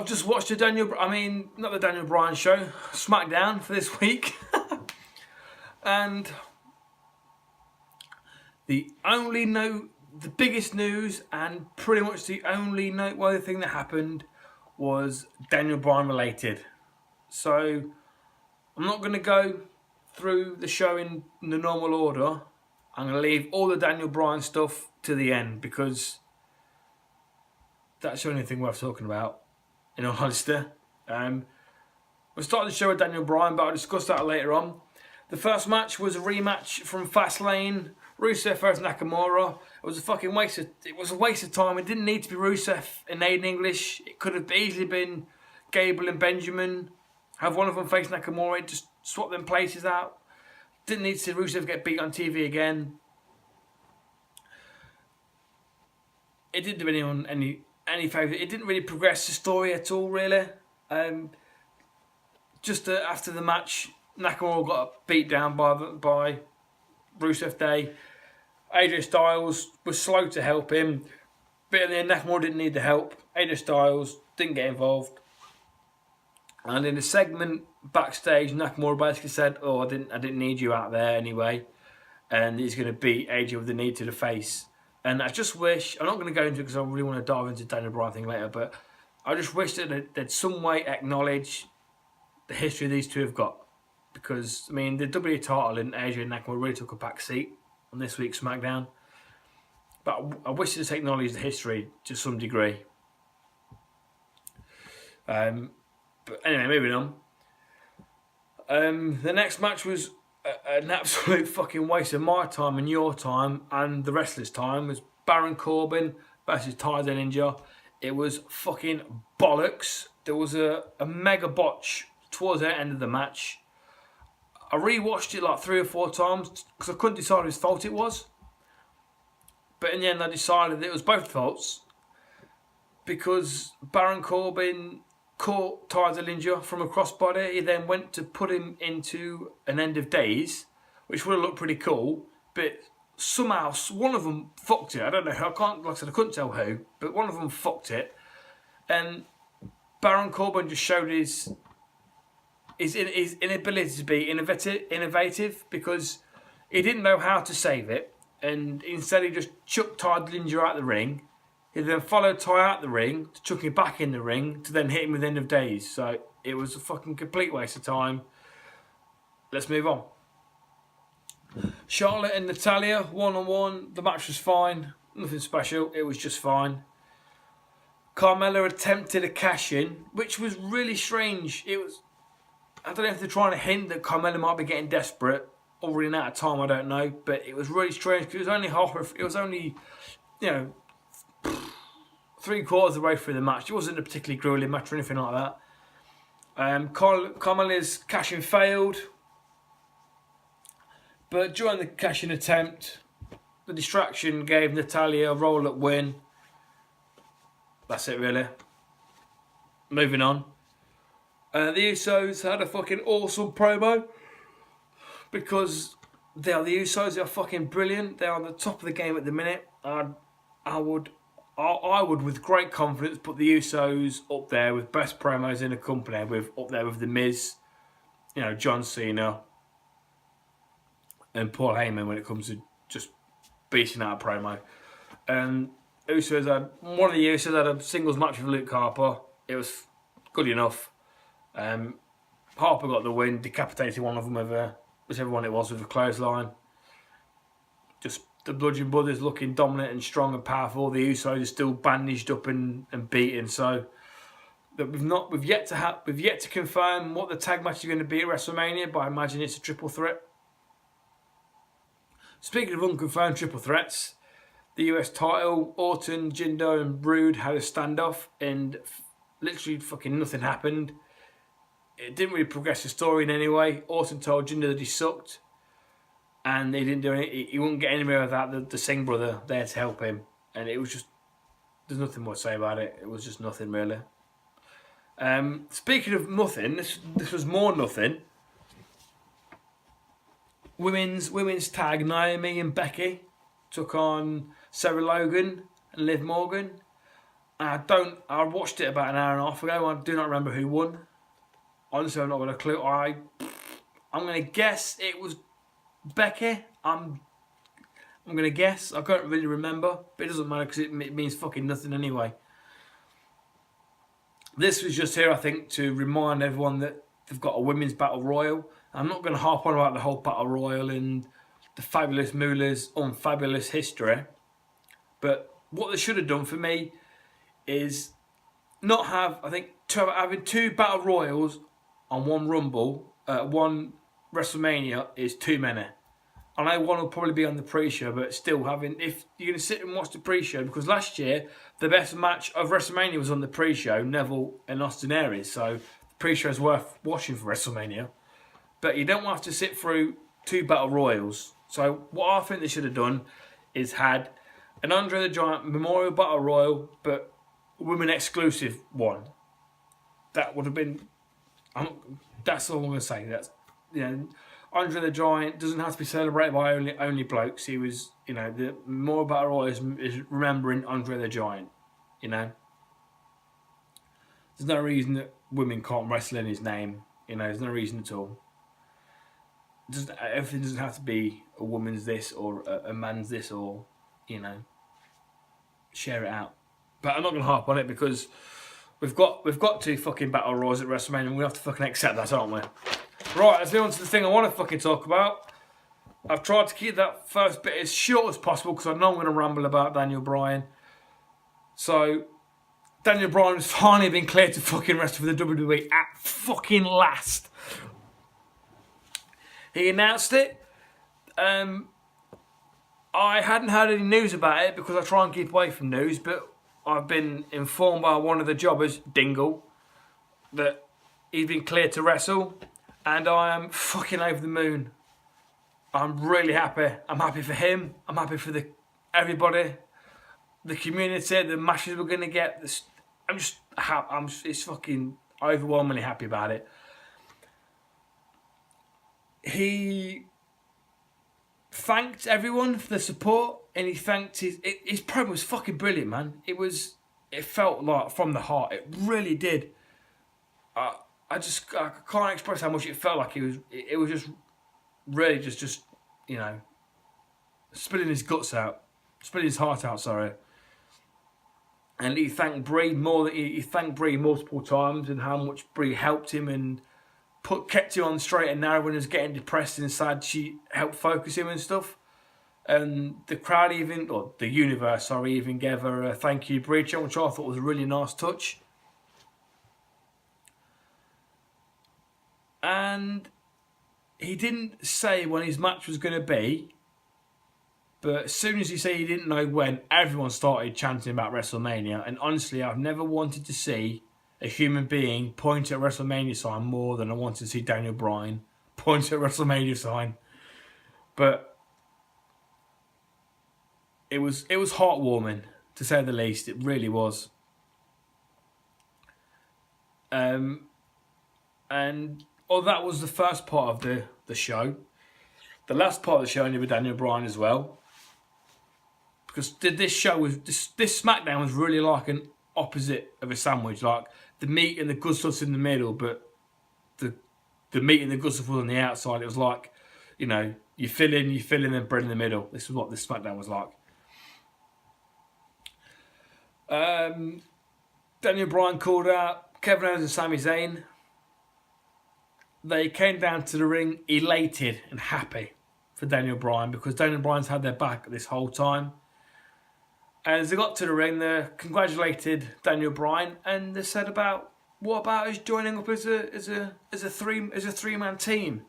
just watched not the Daniel Bryan show, SmackDown for this week. And the biggest news and pretty much the only noteworthy thing that happened was Daniel Bryan related. So I'm not going to go through the show in the normal order. I'm going to leave all the Daniel Bryan stuff to the end because that's the only thing worth talking about, in all honesty. We'll start the show with Daniel Bryan, but I'll discuss that later on. The first match was a rematch from Fastlane, Rusev versus Nakamura. It was a waste of time. It didn't need to be Rusev and Aiden English. It could have easily been Gable and Benjamin. Have one of them face Nakamura, just swap them places out. Didn't need to see Rusev get beat on TV again. It didn't do anyone any favour. It didn't really progress the story at all, really. After the match, Nakamura got beat down by Rusev Day. AJ Styles was slow to help him, but in the end, Nakamura didn't need the help. AJ Styles didn't get involved. And in the segment backstage, Nakamura basically said, "Oh, I didn't need you out there anyway," and he's going to beat AJ with the knee to the face. And I just wish, I'm not going to go into it because I really want to dive into the Daniel Bryan thing later, but I just wish that they'd some way acknowledge the history these two have got. Because, the WWE title and AJ and Nakamura really took a back seat on this week's SmackDown. But I wish they'd acknowledge the history to some degree. But anyway, moving on. The next match was an absolute fucking waste of my time and your time and the wrestlers' time. It was Baron Corbin versus Ty Dillinger. It was fucking bollocks. There was a mega botch towards the end of the match. I rewatched it like 3 or 4 times because I couldn't decide whose fault it was. But in the end I decided it was both faults. Because Baron Corbin caught Ty Dillinger from a crossbody. He then went to put him into an end of days, which would have looked pretty cool. But somehow one of them fucked it. I don't know how. I couldn't tell who, but one of them fucked it. And Baron Corbin just showed his inability to be innovative because he didn't know how to save it, and instead he just chucked Ty Dillinger out the ring. He then followed Ty out the ring to chuck him back in the ring to then hit him with end of days. So it was a fucking complete waste of time. Let's move on. Charlotte and Natalya, 1-on-1. The match was fine. Nothing special. It was just fine. Carmella attempted a cash-in, which was really strange. I don't know if they're trying to hint that Carmella might be getting desperate or running out of time. I don't know, but it was really strange because it was only 3/4 of the way through the match. It wasn't a particularly grueling match or anything like that. Carmella's cash-in failed, but during the cash-in attempt, the distraction gave Natalya a roll-up win. That's it, really. Moving on. The Usos had a fucking awesome promo because they are the Usos. They are fucking brilliant. They are on the top of the game at the minute. I would, with great confidence, put the Usos up there with best promos in the company. Up there with The Miz, John Cena, and Paul Heyman when it comes to just beating out a promo. And one of the Usos had a singles match with Luke Harper. It was good enough. Harper got the win, decapitated one of them with whichever one it was with a clothesline. Just the Bludgeon Brothers looking dominant and strong and powerful. The Usos are still bandaged up and beaten. So that we've yet to confirm what the tag match is going to be at WrestleMania, but I imagine it's a triple threat. Speaking of unconfirmed triple threats, the US title, Orton, Jinder and Rude had a standoff and literally fucking nothing happened. It didn't really progress the story in any way. Orton told Jinder that he sucked and he didn't do anything. He wouldn't get anywhere without the Singh brother there to help him. And it was just, there's nothing more to say about it. It was just nothing really. Speaking of nothing, this was more nothing. Women's tag, Naomi and Becky took on Sarah Logan and Liv Morgan. I watched it about an hour and a half ago. I do not remember who won. Honestly, I've not got a clue. I'm going to guess it was Becky. I'm going to guess. I can't really remember, but it doesn't matter because it means fucking nothing anyway. This was just here, I think, to remind everyone that they've got a women's battle royal. I'm not going to harp on about the whole battle royal and the fabulous Moolah's unfabulous history, but what they should have done for me is not have, I think, having two battle royals on one Rumble, one WrestleMania is too many. I know one will probably be on the pre-show, but still if you're going to sit and watch the pre-show, because last year, the best match of WrestleMania was on the pre-show, Neville and Austin Aries, so the pre-show is worth watching for WrestleMania. But you don't have to sit through two Battle Royals. So what I think they should have done is had an Andre the Giant Memorial Battle Royal, but women exclusive one. That would have been... that's all I'm going to say. That's, Andre the Giant doesn't have to be celebrated by only blokes. He was, the Memorial Battle Royal is remembering Andre the Giant, There's no reason that women can't wrestle in his name, there's no reason at all. Everything doesn't have to be a woman's this or a man's this or, share it out. But I'm not going to harp on it because we've got two fucking Battle Royals at WrestleMania and we have to fucking accept that, aren't we? Right, let's move on to the thing I want to fucking talk about. I've tried to keep that first bit as short as possible because I know I'm going to ramble about Daniel Bryan. So, Daniel Bryan has finally been cleared to fucking wrestle for the WWE at fucking last. He announced it. I hadn't heard any news about it because I try and keep away from news, but I've been informed by one of the jobbers, Dingle, that he's been cleared to wrestle. And I am fucking over the moon. I'm really happy. I'm happy for him. I'm happy for everybody, the community, the matches we're gonna get. It's fucking overwhelmingly happy about it. He thanked everyone for the support, and he thanked his promo was fucking brilliant, man. It felt like from the heart. It really did. I can't express how much it felt like. It was just really just spilling his guts out, spilling his heart out. Sorry. And he thanked Brie he thanked Brie multiple times and how much Brie helped him and kept him on the straight and narrow when he was getting depressed and sad. She helped focus him and stuff. And the crowd the universe, even gave her a thank you, Brie, which I thought was a really nice touch. And he didn't say when his match was going to be, but as soon as he said he didn't know when, everyone started chanting about WrestleMania. And honestly, I've never wanted to see a human being point at a WrestleMania sign more than I wanted to see Daniel Bryan point at a WrestleMania sign. But it was heartwarming, to say the least. It really was. And that was the first part of the show. The last part of the show ended with Daniel Bryan as well. Because this SmackDown was really like an opposite of a sandwich. Like the meat and the good stuff's in the middle, but the meat and the good stuff was on the outside. It was like, you fill in the bread in the middle. This is what this SmackDown was like. Daniel Bryan called out Kevin Owens and Sami Zayn. They came down to the ring elated and happy for Daniel Bryan because Daniel Bryan's had their back this whole time. And as they got to the ring, they congratulated Daniel Bryan and they said what about us joining up as a three-man team?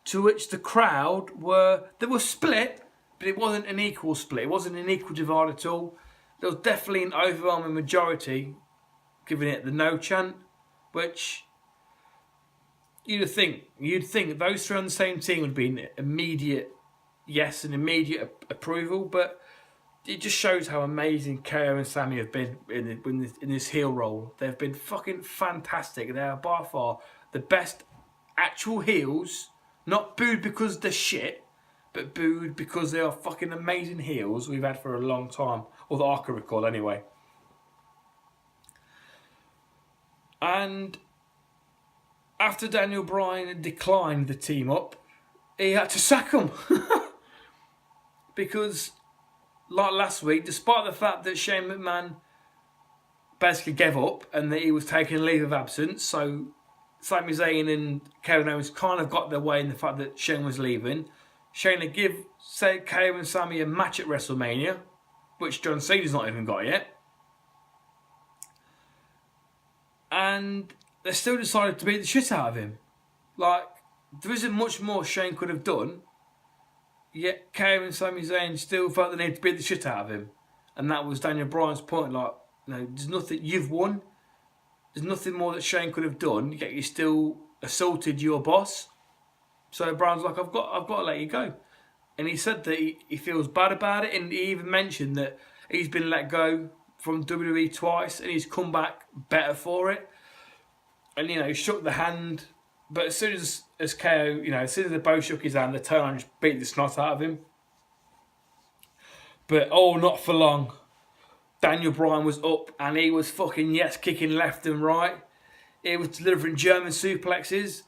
To which the crowd were split, but it wasn't an equal split. It wasn't an equal divide at all. There was definitely an overwhelming majority giving it the no chant, which you'd think those three on the same team would be an immediate yes and immediate approval, but it just shows how amazing KO and Sami have been in this heel role. They've been fucking fantastic. They are by far the best actual heels, not booed because they're shit, but booed because they are fucking amazing heels we've had for a long time, or that I can recall anyway. And after Daniel Bryan had declined the team up, he had to sack him. Because, like last week, despite the fact that Shane McMahon basically gave up and that he was taking a leave of absence, so Sami Zayn and Kevin Owens kind of got their way in the fact that Shane was leaving. Shane had give Kevin and Sami a match at WrestleMania, which John Cena's not even got yet. And they still decided to beat the shit out of him. Like, there isn't much more Shane could have done, yet Kevin and Sami Zayn still felt the need to beat the shit out of him. And that was Daniel Bryan's point, like, there's nothing, you've won. There's nothing more that Shane could have done, yet you still assaulted your boss. So Bryan's like, I've got to let you go. And he said that he feels bad about it, and he even mentioned that he's been let go from WWE twice and he's come back better for it. And, he shook the hand, but as soon as KO, as soon as they both shook his hand, they turned and just beat the snot out of him. But, not for long. Daniel Bryan was up and he was fucking kicking left and right. He was delivering German suplexes.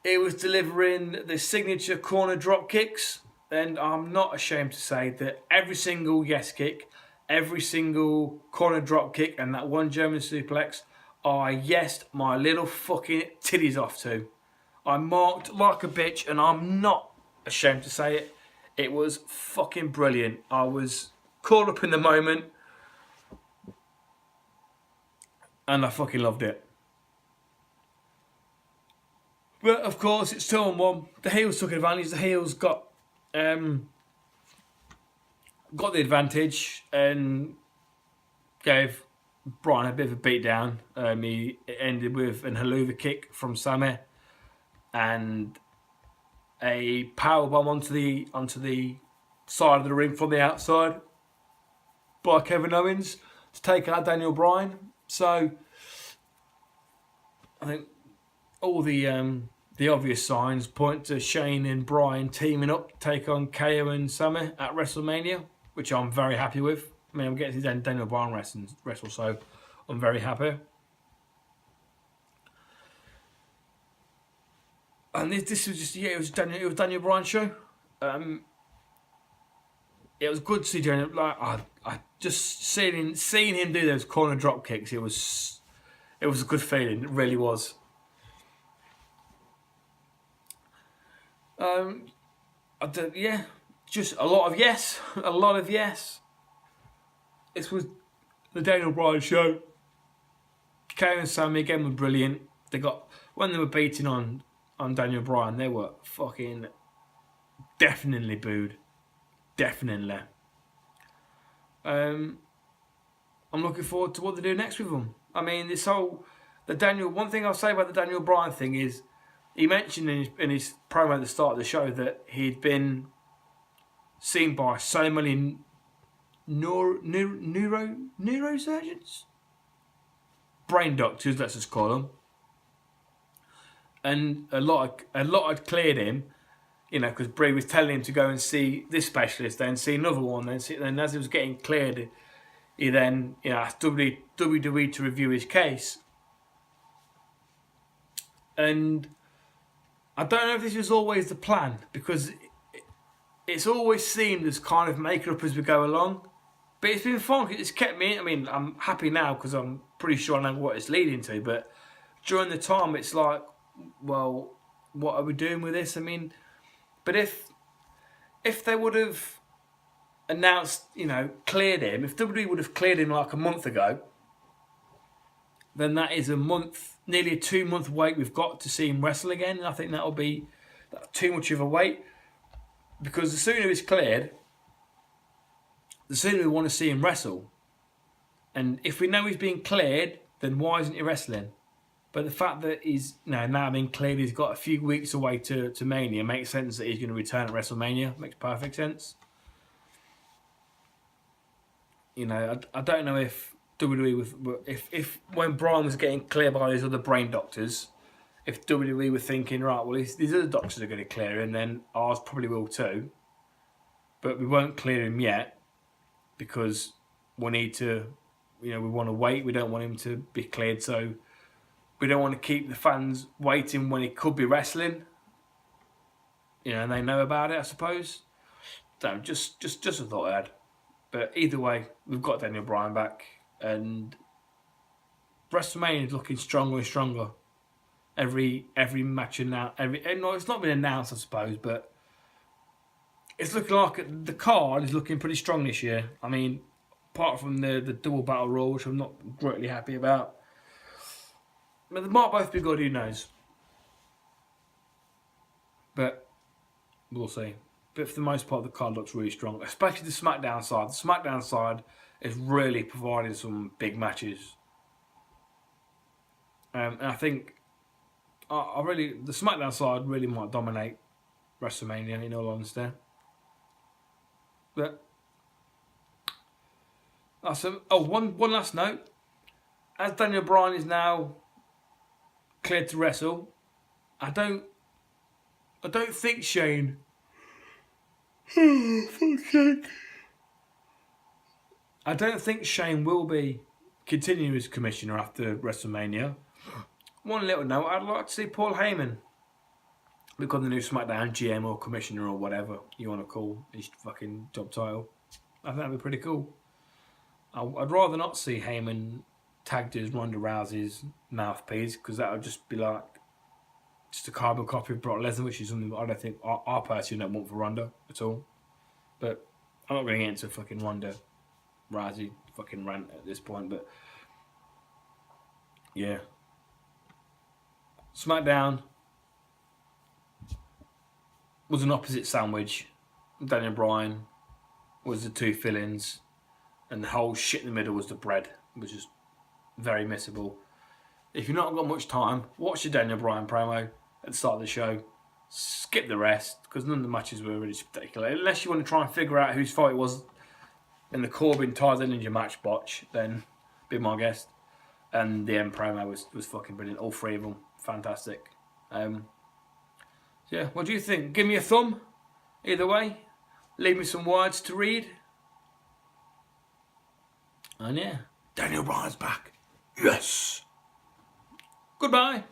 He was delivering the signature corner drop kicks. And I'm not ashamed to say that every single kick, every single corner drop kick and that one German suplex, I yesed my little fucking titties off to. I marked like a bitch and I'm not ashamed to say it. It was fucking brilliant. I was caught up in the moment. And I fucking loved it. But of course, it's 2-on-1. The heels took advantage. The heels got the advantage and gave Bryan a bit of a beat down. He ended with an haluva kick from Sami and a powerbomb onto the side of the ring from the outside by Kevin Owens to take out Daniel Bryan. So, I think all the obvious signs point to Shane and Bryan teaming up to take on KO and Sami at WrestleMania, which I'm very happy with. I mean, I'm getting to see Daniel Bryan wrestle, so I'm very happy. And this was just, it was Daniel Bryan's show. It was good to see Daniel. Like, I just seeing him do those corner drop kicks. It was a good feeling. It really was. Just a lot of yes. It was the Daniel Bryan show. Kane and Sami again were brilliant. When they were beating on Daniel Bryan, they were fucking definitely booed. Definitely. I'm looking forward to what they do next with them. I mean, one thing I'll say about the Daniel Bryan thing is, he mentioned in his promo at the start of the show that he'd been seen by so many neurosurgeons? Brain doctors, let's just call them. And a lot had cleared him, because Brie was telling him to go and see this specialist, then see another one, then as he was getting cleared, he then asked WWE to review his case. And I don't know if this was always the plan, because it's always seemed as kind of make it up as we go along. But it's been fun. It's kept me. I mean, I'm happy now because I'm pretty sure I know what it's leading to. But during the time, it's like, well, what are we doing with this? I mean, but if they would have announced, cleared him, if WWE would have cleared him like a month ago, then that is nearly a 2-month wait we've got to see him wrestle again. And I think that'll be too much of a wait, because the sooner it's cleared, the sooner we want to see him wrestle. And if we know he's been cleared, then why isn't he wrestling? But the fact that he's now been cleared, he's got a few weeks away to Mania, makes sense that he's going to return at WrestleMania. Makes perfect sense. I don't know if WWE, if when Bryan was getting cleared by these other brain doctors, if WWE were thinking, right, well, these other doctors are going to clear him, then ours probably will too. But we won't clear him yet, because we need to, we want to wait. We don't want him to be cleared so we don't want to keep the fans waiting when he could be wrestling. You know, and they know about it, I suppose. So just a thought I had. But either way, we've got Daniel Bryan back, and WrestleMania is looking stronger and stronger. Every match now, no, it's not been announced, I suppose, but it's looking like the card is looking pretty strong this year. I mean, apart from the double battle royal, which I'm not greatly happy about, but they might both be good. Who knows? But we'll see. But for the most part, the card looks really strong, especially the SmackDown side. The SmackDown side is really providing some big matches. And I think the SmackDown side really might dominate WrestleMania, in all honesty. But one last note. As Daniel Bryan is now cleared to wrestle, I don't think Shane. I don't think Shane will be continuing as commissioner after WrestleMania. One little note, I'd like to see Paul Heyman become the new SmackDown GM or commissioner or whatever you want to call his fucking job title. I think that'd be pretty cool. I'd rather not see Heyman tagged as Ronda Rousey's mouthpiece, because that would just be like just a carbon copy of Brock Lesnar, which is something that I don't think I personally don't want for Ronda at all. But I'm not going to get into a fucking Ronda Rousey fucking rant at this point. But yeah, SmackDown was an opposite sandwich. Daniel Bryan was the two fillings, and the whole shit in the middle was the bread, which is very missable. If you've not got much time, watch the Daniel Bryan promo at the start of the show. Skip the rest, because none of the matches were really spectacular. Unless you want to try and figure out whose fault it was in the Corbin-Ty Dillinger match botch, then be my guest. And the end promo was fucking brilliant. All three of them, fantastic. Yeah, what do you think? Give me a thumb, either way. Leave me some words to read. And yeah, Daniel Bryan's back. Yes. Goodbye.